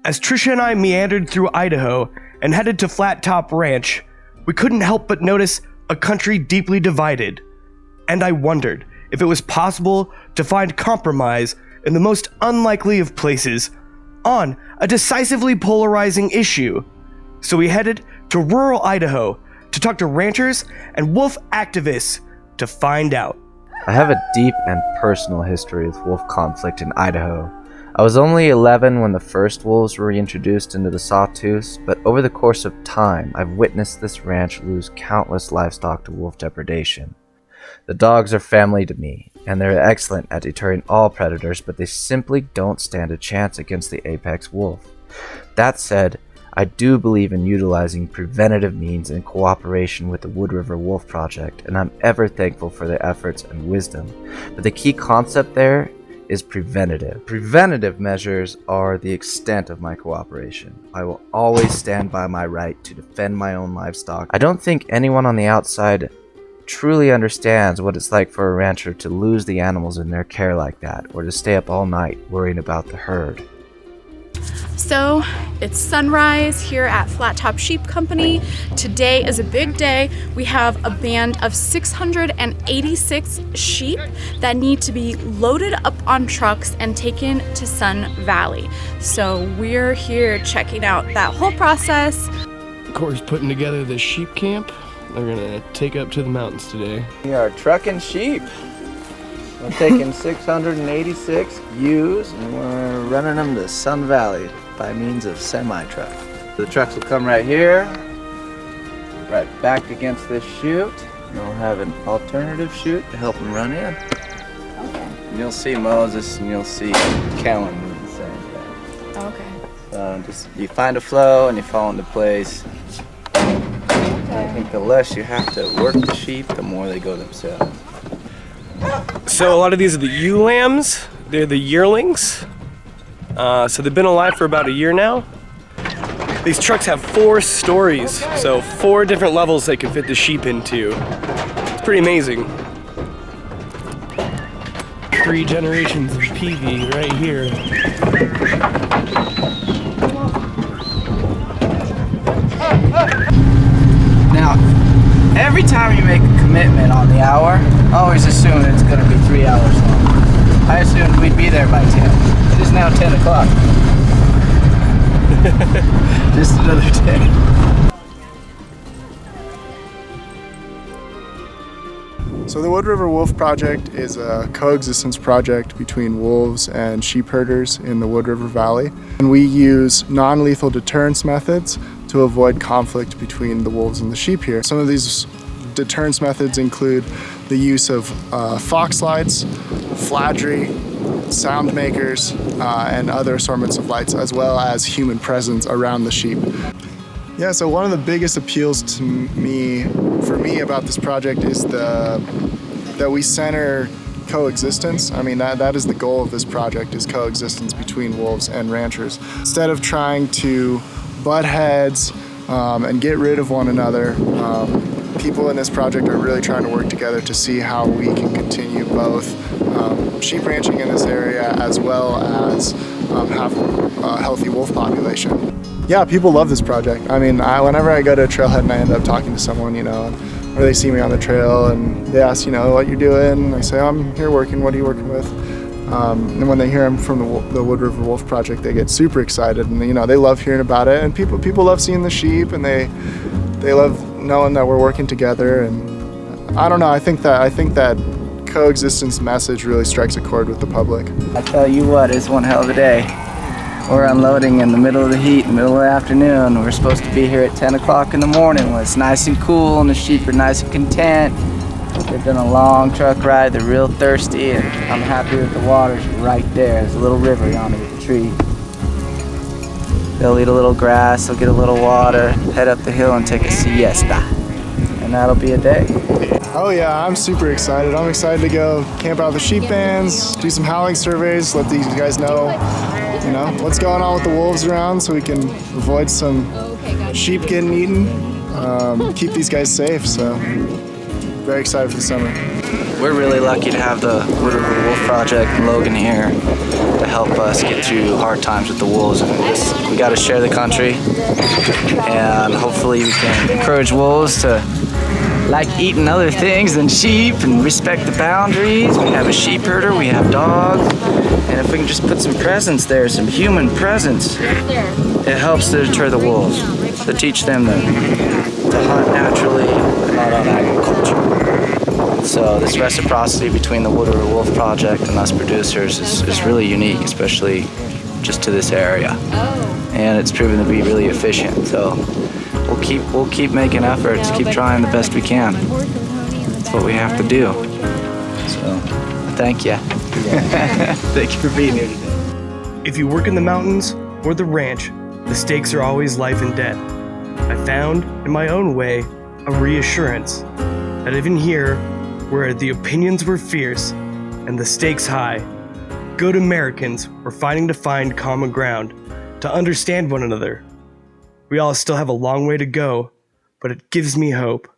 As Trisha and I meandered through Idaho and headed to Flat Topp Ranch, we couldn't help but notice a country deeply divided. And I wondered if it was possible to find compromise in the most unlikely of places on a decisively polarizing issue. So we headed to rural Idaho to talk to ranchers and wolf activists to find out. I have a deep and personal history with wolf conflict in Idaho. I was only 11 when the first wolves were reintroduced into the sawtooths, but over the course of time, I've witnessed this ranch lose countless livestock to wolf depredation. The dogs are family to me, and they're excellent at deterring all predators, but they simply don't stand a chance against the apex wolf. That said, I do believe in utilizing preventative means in cooperation with the Wood River Wolf Project, and I'm ever thankful for their efforts and wisdom. But the key concept there is preventative. Preventative measures are the extent of my cooperation. I will always stand by my right to defend my own livestock. I don't think anyone on the outside truly understands what it's like for a rancher to lose the animals in their care like that, or to stay up all night worrying about the herd. So it's sunrise here at Flat Topp Sheep Company. Today is a big day. We have a band of 686 sheep that need to be loaded up on trucks and taken to Sun Valley. So we're here checking out that whole process. Cory's putting together the sheep camp. They're gonna take up to the mountains today. We are trucking sheep. We're taking 686 ewes and we're running them to Sun Valley by means of semi-truck. The trucks will come right here, right back against this chute. And we'll have an alternative chute to help them run in. Okay. And you'll see Moses and you'll see Kellen do the same thing. Okay. So just you find a flow and you fall into place. I think the less you have to work the sheep, the more they go themselves. So a lot of these are the ewe lambs. They're the yearlings. So they've been alive for about a year now. These trucks have 4 stories, so 4 different levels they can fit the sheep into. It's pretty amazing. 3 generations of Peavey right here. Now, every time you make a commitment on the hour, always assume it's going to be 3 hours long. I assumed we'd be there by 10. It is now 10 o'clock. Just another day. So the Wood River Wolf Project is a coexistence project between wolves and sheep herders in the Wood River Valley. And we use non-lethal deterrence methods to avoid conflict between the wolves and the sheep here. Some of these deterrence methods include the use of fox lights, fladry, sound makers, and other assortments of lights, as well as human presence around the sheep. Yeah, so one of the biggest appeals for me about this project is that we center coexistence. I mean, that is the goal of this project, is coexistence between wolves and ranchers. Instead of trying to butt heads and get rid of one another, people in this project are really trying to work together to see how we can continue both sheep ranching in this area as well as have a healthy wolf population. Yeah, people love this project. I mean, whenever I go to a trailhead and I end up talking to someone, or they see me on the trail and they ask, what you're doing, and I say, I'm here working, what are you working with? And when they hear I'm from the Wood River Wolf Project, they get super excited, and they love hearing about it, and people love seeing the sheep, and they love knowing that we're working together. And I don't know, I think that coexistence message really strikes a chord with the public. I tell you what, it's one hell of a day. We're unloading in the middle of the heat, in the middle of the afternoon. We're supposed to be here at 10 o'clock in the morning when it's nice and cool and the sheep are nice and content. They've done a long truck ride, they're real thirsty, and I'm happy that the water's right there. There's a little river yonder with the tree. They'll eat a little grass, they'll get a little water, head up the hill and take a siesta. And that'll be a day. Oh yeah, I'm super excited. I'm excited to go camp out with the sheep bands, do some howling surveys, let these guys know, what's going on with the wolves around so we can avoid some sheep getting eaten, keep these guys safe. So very excited for the summer. We're really lucky to have the Wood River Wolf Project and Logan here to help us get through hard times with the wolves. We got to share the country, and hopefully we can encourage wolves to like eating other things than sheep and respect the boundaries. We have a sheep herder, we have dogs, and if we can just put some presence there, some human presence, it helps to deter the wolves, to teach them to hunt naturally, not on agriculture. So this reciprocity between the Wood River Wolf Project and us producers is really unique, especially just to this area. And it's proven to be really efficient. So we'll keep making efforts, keep trying the best we can. That's what we have to do. So thank you. Thank you for being here today. If you work in the mountains or the ranch, the stakes are always life and death. I found, in my own way, a reassurance that even here, where the opinions were fierce and the stakes high, good Americans were fighting to find common ground, to understand one another. We all still have a long way to go, but it gives me hope.